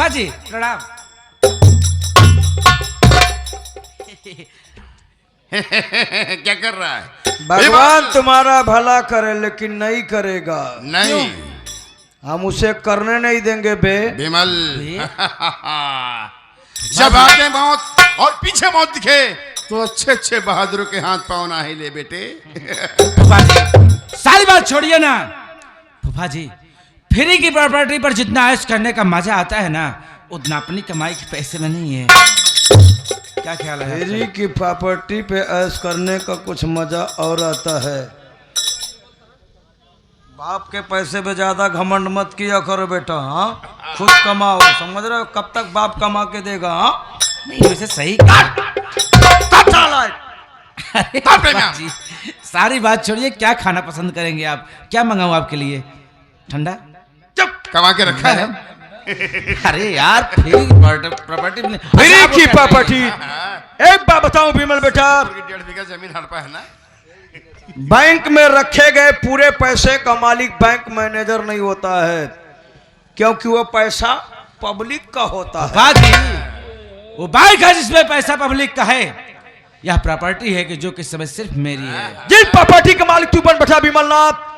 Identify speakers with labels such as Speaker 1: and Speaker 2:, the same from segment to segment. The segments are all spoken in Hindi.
Speaker 1: फूफा जी प्रणाम।
Speaker 2: क्या कर रहा है?
Speaker 3: भगवान तुम्हारा भला करे लेकिन नहीं करेगा।
Speaker 2: नहीं,
Speaker 3: हम उसे करने नहीं देंगे बे।
Speaker 2: विमल। जब आगे मौत और पीछे मौत दिखे तो अच्छे अच्छे बहादुरों के हाथ पाँव ना हिले बेटे।
Speaker 1: फूफा जी सारी बात छोड़िए ना। फूफा जी फ्री की प्रॉपर्टी पर जितना ऐश करने का मजा आता है ना, उतना अपनी कमाई के पैसे में नहीं है। क्या ख्याल है?
Speaker 3: फ्री की प्रॉपर्टी पे ऐश करने का कुछ मजा और आता है। बाप के पैसे पे ज्यादा घमंड मत किया करो बेटा। हाँ, खुद कमाओ, समझ रहे हो? कब तक बाप कमा के देगा? हाँ
Speaker 1: नहीं वैसे सही। अरे फूफा जी सारी बात छोड़िए, क्या खाना पसंद करेंगे आप? क्या मंगाऊं आपके लिए? ठंडा?
Speaker 2: चुप, कमा के रखा है।
Speaker 1: अरे यार फ्री प्रॉपर्टी
Speaker 3: फ्री की प्रॉपर्टी। एक बात बताऊं विमल बेटा,
Speaker 2: 1.5 बीघा जमीन हड़पा है ना।
Speaker 3: बैंक में रखे गए पूरे पैसे का मालिक बैंक मैनेजर नहीं होता है, क्योंकि वो पैसा पब्लिक का होता है।
Speaker 1: फूफा जी वो बैंक है जिसमें पैसा पब्लिक का है। यह प्रॉपर्टी है कि जो कि समय सिर्फ मेरी है।
Speaker 3: जिस प्रॉपर्टी का मालिक तू बन बैठा विमलनाथ,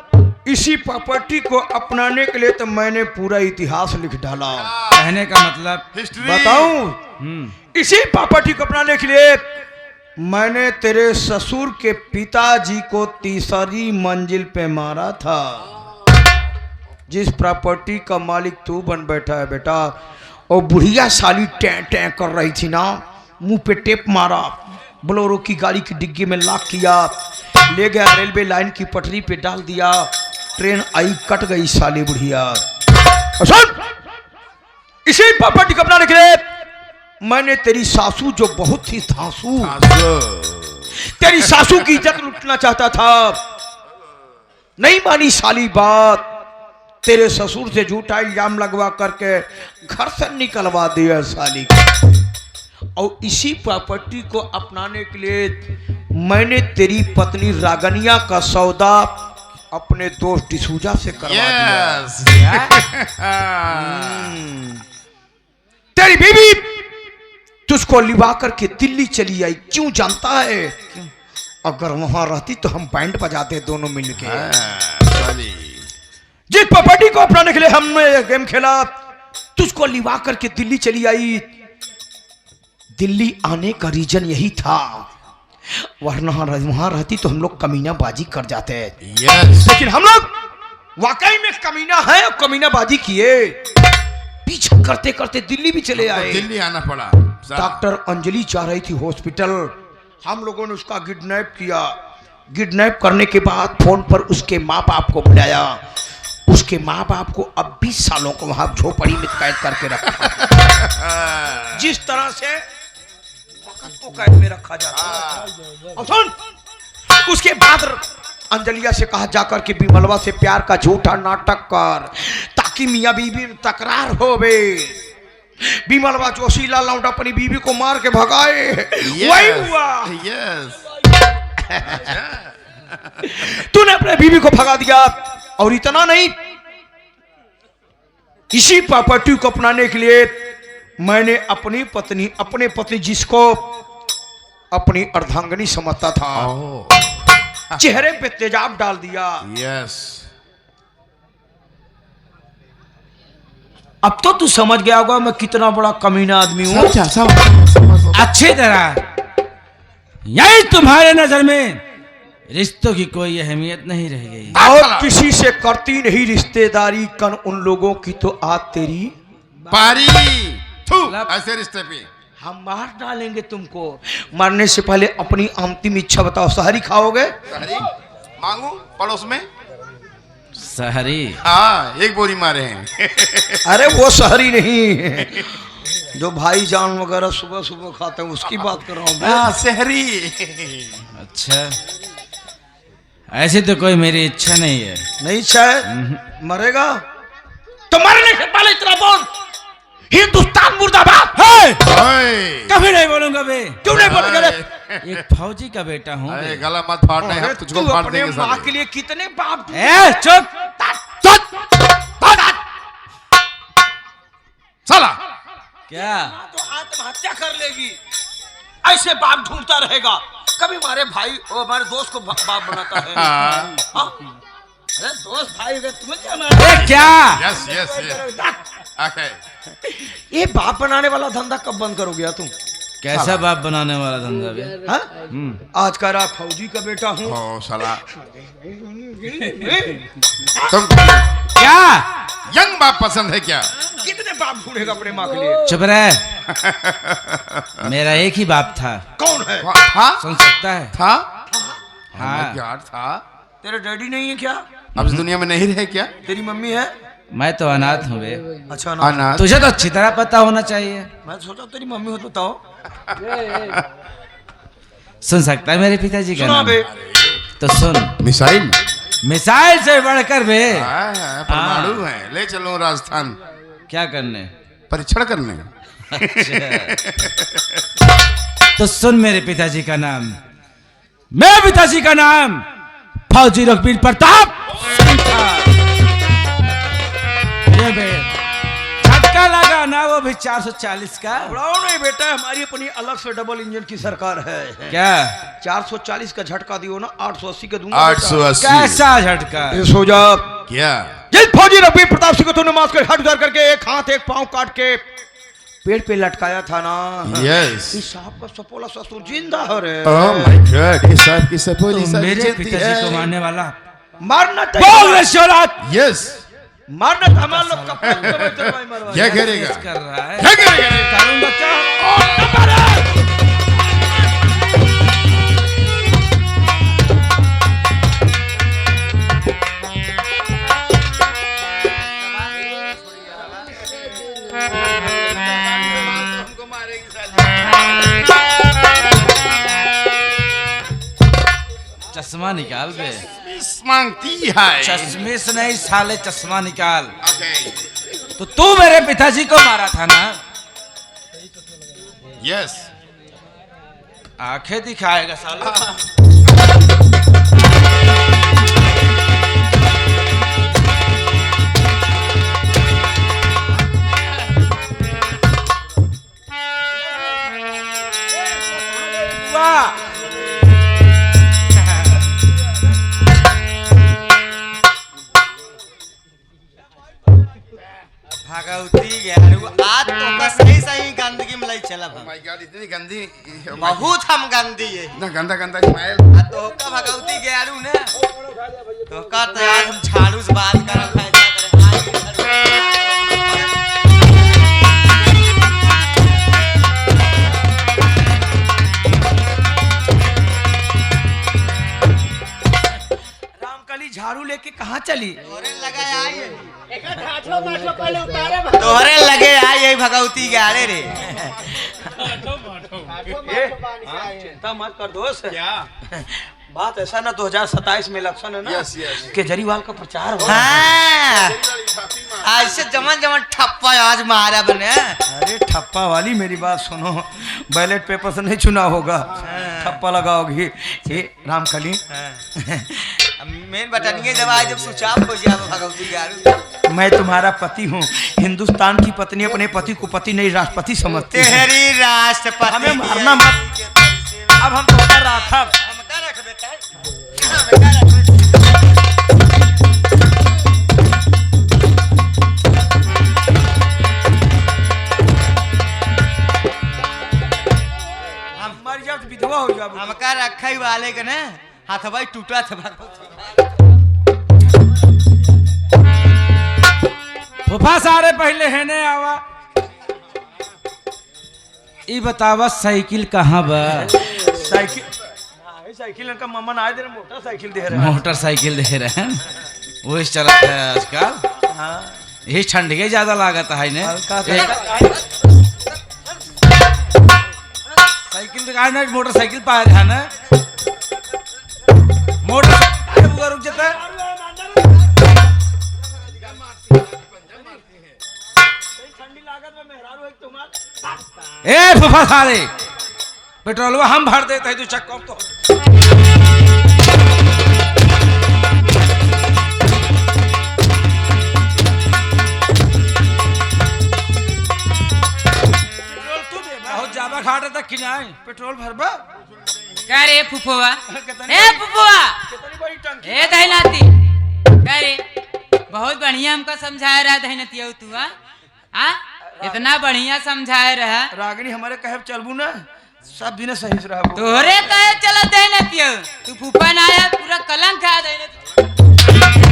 Speaker 3: इसी प्रॉपर्टी को अपनाने के लिए तो मैंने पूरा इतिहास लिख डाला।
Speaker 1: कहने का मतलब
Speaker 2: हिस्ट्री
Speaker 3: बताऊं, इसी प्रॉपर्टी को अपनाने के लिए मैंने तेरे ससुर के पिताजी को तीसरी मंजिल पे मारा था। जिस प्रॉपर्टी का मालिक तू बन बैठा है बेटा, और बुढ़िया साली टैं टैं कर रही थी ना, मुंह पे टेप मारा, बोलेरो की गाड़ी की डिग्गी में लॉक किया, ले गया रेलवे लाइन की पटरी पे डाल दिया, ट्रेन आई, कट गई साली बुढ़िया। सुन, इसी प्रॉपर्टी को अपनाने के लिए मैंने तेरी सासू जो बहुत ही धांसू, तेरी सासू की इज्जत लूटना चाहता था, नहीं मानी साली बात, तेरे ससुर से झूठा इल्जाम लगवा करके घर से निकलवा दिया साली को। और इसी प्रॉपर्टी को अपनाने के लिए मैंने तेरी पत्नी रागनिया का सौदा अपने दोस्त डिसूजा से करवा दिया। तेरी बीवी तुझको लिवा करके दिल्ली चली आई, क्यों जानता है? अगर वहां रहती तो हम बैंड बजाते दोनों मिलके। जिस प्रॉपर्टी को अपनाने के लिए हमने गेम खेला, तुझको लिवा करके दिल्ली चली आई। दिल्ली आने का रीजन यही था, वरना वहां रहती तो हम लोग कमीनाबाजी कर जाते। लेकिन हम लोग वाकई में कमीना है और कमीनाबाजी किए, पीछा करते करते दिल्ली भी चले आए।
Speaker 2: दिल्ली आना पड़ा।
Speaker 3: डॉक्टर अंजलि जा रही थी हॉस्पिटल, हम लोगों ने उसका किडनैप किया। किडनैप करने के बाद फोन पर उसके माँ बाप को बुलाया। उसके माँ बाप को अब 20 सालों को वहां झोपड़ी में कैद करके रखा। जिस तरह से वक़्त को कैद में रखा जाता है। और सुन, उसके बाद अंजलिया से कहा जाकर के विमलवा से प्यार का झूठा नाटक कर, ताकि मियां बीवी में तकरार हो बे। विमलवा जोशीला लौट अपनी बीवी को मार के भगाए। वही हुआ। तूने अपने बीवी को भगा दिया, और इतना नहीं, इसी प्रॉपर्टी को अपनाने के लिए मैंने अपनी पत्नी जिसको अपनी अर्धांगिनी समझता था, चेहरे पे तेजाब डाल दिया। अब तो तू समझ गया होगा मैं कितना बड़ा कमीना आदमी हूं।
Speaker 1: अच्छी तरह। यही तुम्हारे नजर में रिश्तों की कोई अहमियत नहीं रह गई,
Speaker 3: और किसी से करती नहीं रिश्तेदारी। कन उन लोगों की तो आज तेरी
Speaker 2: पारी। ऐसे रिश्ते पे
Speaker 3: हम मार डालेंगे तुमको। मरने से पहले अपनी अंतिम इच्छा बताओ, सहरी खाओगे?
Speaker 2: सहरी मांगू पड़ोस में?
Speaker 1: सहरी?
Speaker 2: हाँ, 1 बोरी मारे हैं।
Speaker 3: अरे वो सहरी नहीं, जो भाईजान वगैरह सुबह सुबह खाते हैं उसकी बात कर रहा हूँ।
Speaker 2: सहरी।
Speaker 1: अच्छा, ऐसी तो कोई मेरी इच्छा नहीं है।
Speaker 3: नहीं इच्छा है? मरेगा तो मरने से पहले इतना बोल, हिंदुस्तान मुर्दाबाद है।
Speaker 1: कभी नहीं बोलूंगा बे।
Speaker 3: क्यों नहीं बोलेगा?
Speaker 1: एक फौजी का बेटा हूँ।
Speaker 2: गला मत फाड़ना है, तुझको फाड़ देंगे साले।
Speaker 3: माँ के लिए कितने बाप।
Speaker 1: चुप
Speaker 2: साला
Speaker 1: क्या
Speaker 3: तो आत्महत्या कर लेगी। ऐसे बाप ढूंढता रहेगा, कभी हमारे भाई और हमारे दोस्त को बाप बनाता है।
Speaker 2: हाँ।
Speaker 3: हाँ? अरे दोस्त भाई अगर तुम्हें क्या मालूम?
Speaker 1: ए क्या
Speaker 2: यस यस यस ओके
Speaker 3: ये बाप बनाने वाला धंधा कब बंद करोगे तुम?
Speaker 1: कैसा बाप बनाने वाला धंधा बे?
Speaker 3: हाँ? आज का रात फौजी का बेटा हूँ।
Speaker 2: ओ साला तुम
Speaker 1: क्या
Speaker 2: यंग बाप पसंद है क्या?
Speaker 3: कितने बाप ढूंढेगा अपने माँ के लिए?
Speaker 1: चुप रहे। मेरा एक ही बाप था।
Speaker 3: कौन है?
Speaker 2: था
Speaker 1: सुन सकता है?
Speaker 2: था
Speaker 1: हाँ।
Speaker 2: यार था।
Speaker 3: तेरे डैडी नहीं है क्या?
Speaker 2: अब इस दुनिया में नहीं रहे क्या?
Speaker 3: तेरी मम्मी है?
Speaker 1: मैं तो अनाथ हूँ बे।
Speaker 3: अच्छा ना।
Speaker 2: अनाथ।
Speaker 1: तुझे तो अच्छी तरह पता होना चाहिए।
Speaker 3: मैं सोचा तेरी मम्मी हो तो बताओ।
Speaker 1: सुन सकता है मेरे पिताजी का
Speaker 3: सुना
Speaker 1: नाम?
Speaker 3: बे।
Speaker 1: तो सुन,
Speaker 2: मिसाइल
Speaker 1: मिसाइल से बढ़कर बे।
Speaker 2: परमाणु है। ले चलो राजस्थान
Speaker 1: क्या करने?
Speaker 2: परीक्षण करने।
Speaker 1: तो सुन मेरे पिताजी का नाम। मेरे पिताजी का नाम फौजी रघुवीर प्रताप सिंह था। ये बे झटका लगा ना, वो भी 440 का।
Speaker 3: घबराओ नहीं बेटा, हमारी अपनी अलग से डबल इंजन की सरकार है।
Speaker 1: क्या
Speaker 3: 440 का झटका दियो ना, 880 का दूंगा।
Speaker 2: 880
Speaker 1: कैसा झटका?
Speaker 3: ये सो जा।
Speaker 2: क्या?
Speaker 3: जिस फौजी रघुवीर प्रताप सिंह को तूने मार कर हट उतार करके एक हाथ एक पांव काट के पेड़ पे लटकाया था ना,
Speaker 2: यस।
Speaker 3: इस साहब का सपोला ससुर जिंदा है रे।
Speaker 2: ओह माय गॉड, ये साहब की सपोली
Speaker 1: तो
Speaker 2: साहब
Speaker 1: मेरे
Speaker 2: जलती
Speaker 1: पिताजी को
Speaker 2: है।
Speaker 1: मारने वाला
Speaker 3: मारना
Speaker 1: बोल रे शौरात।
Speaker 2: यस।
Speaker 3: मारना था हमारे लोग का
Speaker 2: क्या करेगा?
Speaker 1: कर रहा है।
Speaker 2: क्या करेगा?
Speaker 1: करूंगा क्या? चश्मा निकाल बे।
Speaker 2: मांगती है।
Speaker 1: चश्मे से नहीं साले, चश्मा निकाल।
Speaker 2: ओके
Speaker 1: तो तू मेरे पिताजी को मारा था ना?
Speaker 2: यस।
Speaker 1: आंखें दिखाएगा साला। वाह
Speaker 4: भगवती गैरू आज तो का सही सही गंदगी में लई चला
Speaker 2: ओह माय गॉड, इतनी गंदी।
Speaker 4: बहुत हम गंदी है
Speaker 2: इतना गंदा गंदा स्माइल।
Speaker 4: आ तो का भगवती गैरू ने तो का तो यार हम झाड़ू से बात कर फायदा करे हां
Speaker 3: रामकली झाड़ू लेके कहाँ चली?
Speaker 4: तोरे लगा आई तोहरे लगे आई यही भगवती गैरे रे
Speaker 3: चिंता मत कर दोस्त। क्या बात ऐसा ना 2027 में इलेक्शन है ना।
Speaker 2: Yes yes.
Speaker 3: केजरीवाल का प्रचार हो।
Speaker 4: हां ऐसे जमन जमन ठप्पा आज मारा बने।
Speaker 3: अरे ठप्पा वाली मेरी बात सुनो, बैलेट पेपर से नहीं चुना होगा, ठप्पा लगाओगी। ये रामकली
Speaker 4: मेन बटनिए दवाई जब स्विच ऑफ हो जाए भगवती गैरू
Speaker 3: मैं तुम्हारा पति हूँ। हिंदुस्तान की पत्नी अपने पति को पति नहीं राष्ट्रपति समझती है।
Speaker 4: तेरी राष्ट्रपति
Speaker 3: हमें मारना मत। अब हम तो कर रहा था। हम मर जाओ तो विधवा हो जाओ।
Speaker 4: हमका रखा ही वाले के ना हाथ भाई टूटा था भगवती
Speaker 1: फूफा सारे पहले है ने आवा। ई बतावा साइकिल कहाँ बा?
Speaker 3: साइकिल साइकिल का मामा आए दे रहे, मोटरसाइकिल दे रहे हैं।
Speaker 1: मोटरसाइकिल दे रहे हैं, वो इस चलता है आजकल।
Speaker 3: हाँ
Speaker 1: यही ठंडी ज्यादा लागत है ने।
Speaker 3: हल्का सा।
Speaker 1: साइकिल दिखाए ना, मोटरसाइकिल पा रहा ना। मोटरसाइकिल रुक जाता है। ए फूफा सारे पेट्रोलवा हम भर देते हैं, तू चक्कर तो
Speaker 3: ज्यादा किनाए पेट्रोल भरबा
Speaker 5: क्या रे फुफुआ
Speaker 3: कितनी
Speaker 5: ए फुफुआ
Speaker 3: बड़ी टंकी
Speaker 5: ए दहनाती क्या रे बहुत बढ़िया हमको समझाया रहा दहनतिया तू हाँ इतना बढ़िया समझाया रहा
Speaker 3: रागिनी हमारे कहे चलबू ना सब दिन सही से रहबू
Speaker 5: तोहरे कहे चला दहनतिया तू फूफा ना आया पूरा कलंक खा दहनतिया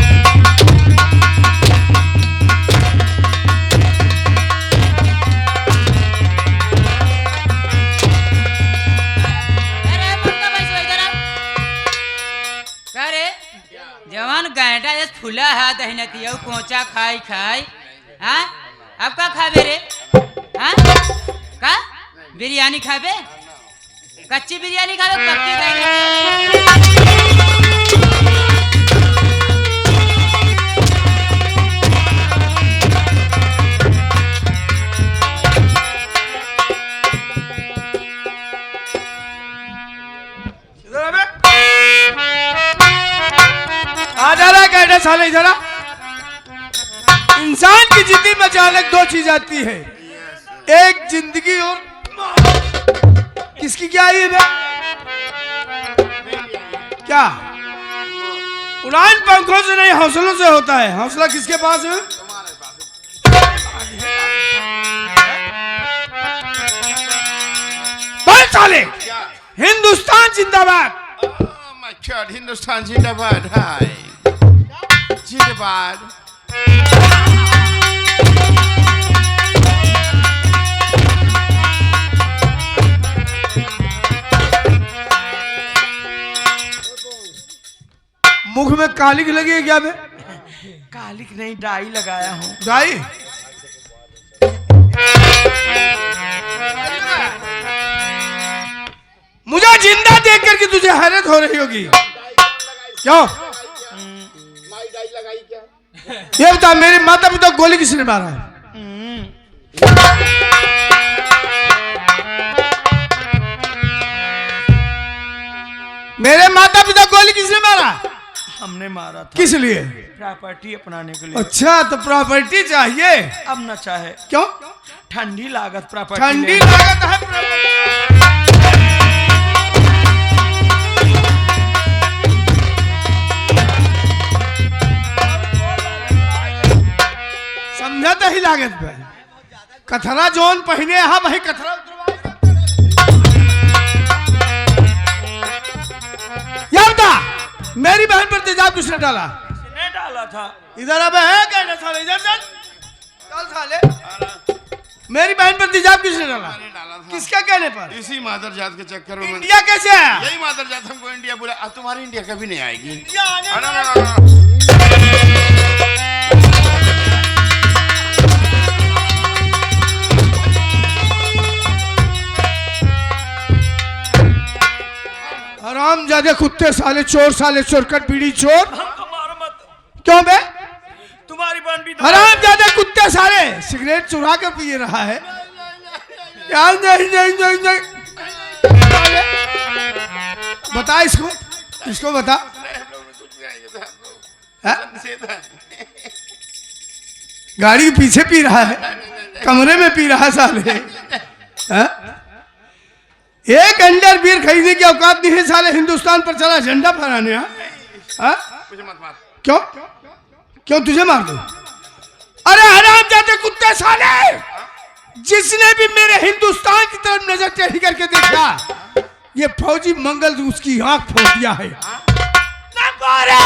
Speaker 5: जवान गांडा ये फूला है दहनतिया कोचा खाई खाई हाँ अब का खाबे रे हाँ का बिरयानी खाबे कच्ची बिरयानी खाबे पक्की खाबे
Speaker 3: आ जा रहा कहने साले जरा इंसान की जिंदगी में अचानक दो चीज आती है एक जिंदगी और किसकी क्या आई है क्या उड़ान पंखों से नहीं हौसलों से होता है हौसला किसके पास है बोल साले हिंदुस्तान जिंदाबाद
Speaker 2: Oh my God, हिंदुस्तान जिंदाबाद हाय जिंदाबाद
Speaker 3: मुख में कालिक लगी है क्या मैं
Speaker 4: कालिक नहीं डाई लगाया हूँ
Speaker 3: डाई मुझे जिंदा देख करके तुझे हैरत हो रही होगी क्यों ये बता मेरे माता पिता को गोली किसने मारा है मेरे माता पिता को गोली किसने मारा
Speaker 4: हमने मारा था
Speaker 3: किस लिए
Speaker 4: प्रॉपर्टी अपनाने के लिए
Speaker 3: अच्छा तो प्रॉपर्टी चाहिए
Speaker 4: अब न चाहे
Speaker 3: क्यों
Speaker 4: ठंडी लागत प्रॉपर्टी
Speaker 3: ठंडी लागत है property। समझा ही लागत पे कथरा जोन पहने हाँ भाई कथरा यार बता मेरी बहन पर तेजाब किसने डाला
Speaker 4: ने डाला था
Speaker 3: इधर अब है कहना साले इधर चल साले मेरी बहन पर तेजाब किसने डाला
Speaker 2: मैंने डाला था
Speaker 3: किसका कहने पर
Speaker 2: इसी मादर जात के चक्कर में
Speaker 3: इंडिया कैसे आया
Speaker 2: यही मादर जात हमको इंडिया बुला अब तुम्हारी इंडिया कभी नहीं आएगी
Speaker 3: इंडिया आने
Speaker 2: अरे,
Speaker 3: वाला-
Speaker 2: अरे, अरे, अरे।
Speaker 3: हराम ज्यादा कुत्ते साले चोरकट बीड़ी चोर
Speaker 4: हमको मारो मत
Speaker 3: क्यों बे
Speaker 4: तुम्हारी बहन भी
Speaker 3: हराम ज्यादा कुत्ते साले सिगरेट चुरा कर पी रहा है यार नहीं साले, बता इसको बता हाँ? गाड़ी के पीछे पी रहा है कमरे में पी रहा है साले हाँ? एक अंडर बीयर खरीदने की औकात नहीं है साले हिंदुस्तान पर चला झंडा फहराने हाँ?
Speaker 2: मुझे मत मार
Speaker 3: क्यों क्यों तुझे मार दूं अरे हराम जाते कुत्ते साले जिसने भी मेरे हिंदुस्तान की तरफ नजर टेढ़ी करके देखा ये फौजी मंगल उसकी आंख फोड़ दिया है नंबोरे!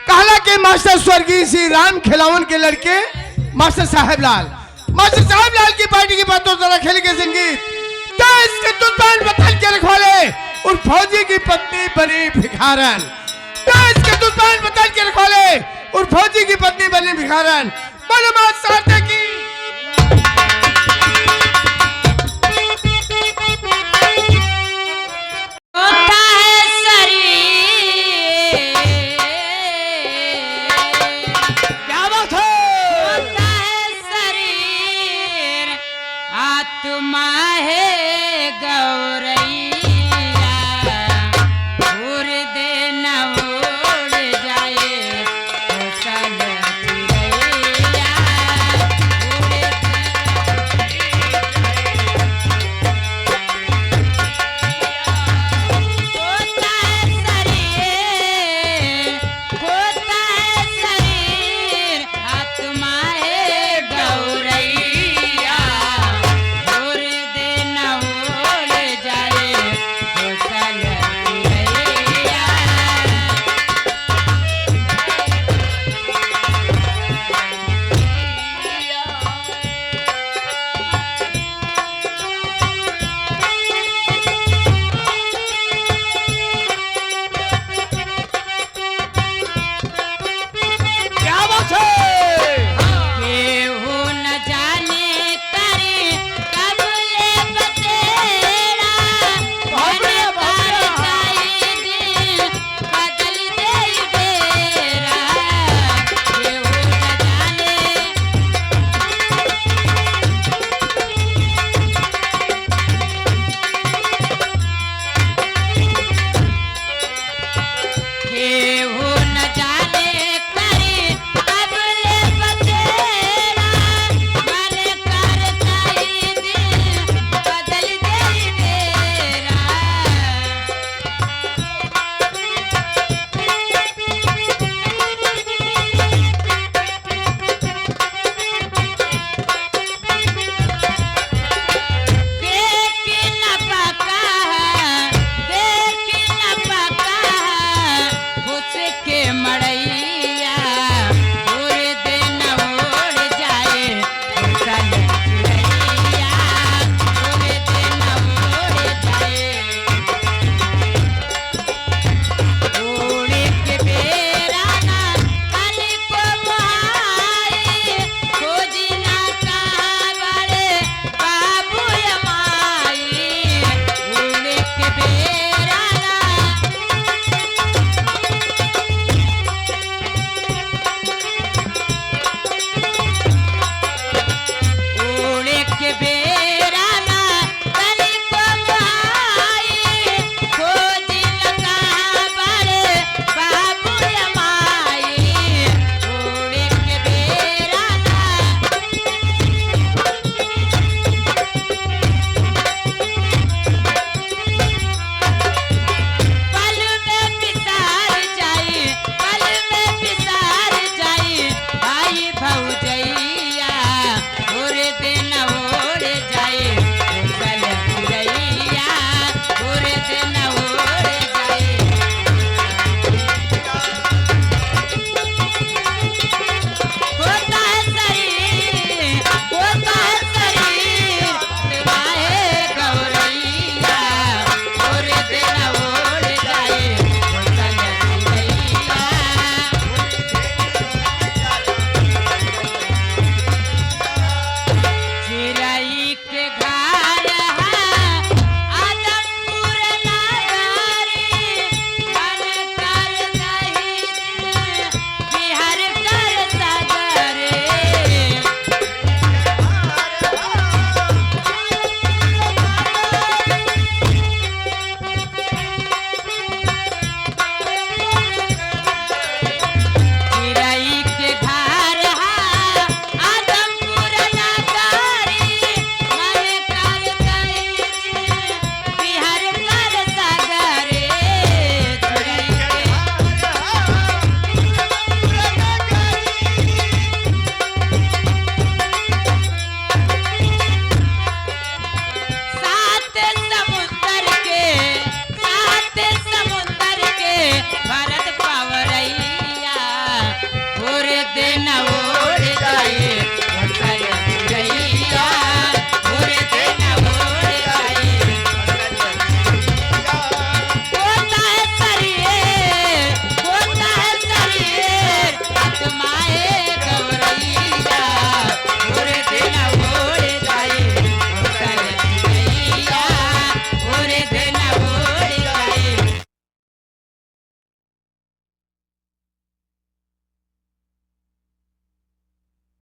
Speaker 3: कहला के मास्टर स्वर्गीय श्री राम खिलावन के लड़के मास्टर साहब लाल की पार्टी की बातों जरा खेल के संगीत देश के दुश्मन बदल के रखवाले और फौजी की पत्नी बनी भिखारन देश के दुश्मन बदल के रखवाले और फौजी की पत्नी बनी भिखारन मालूमात साथे की
Speaker 5: होता है शरीर
Speaker 3: क्या बात है
Speaker 5: होता है शरीर आत्मा है गौरई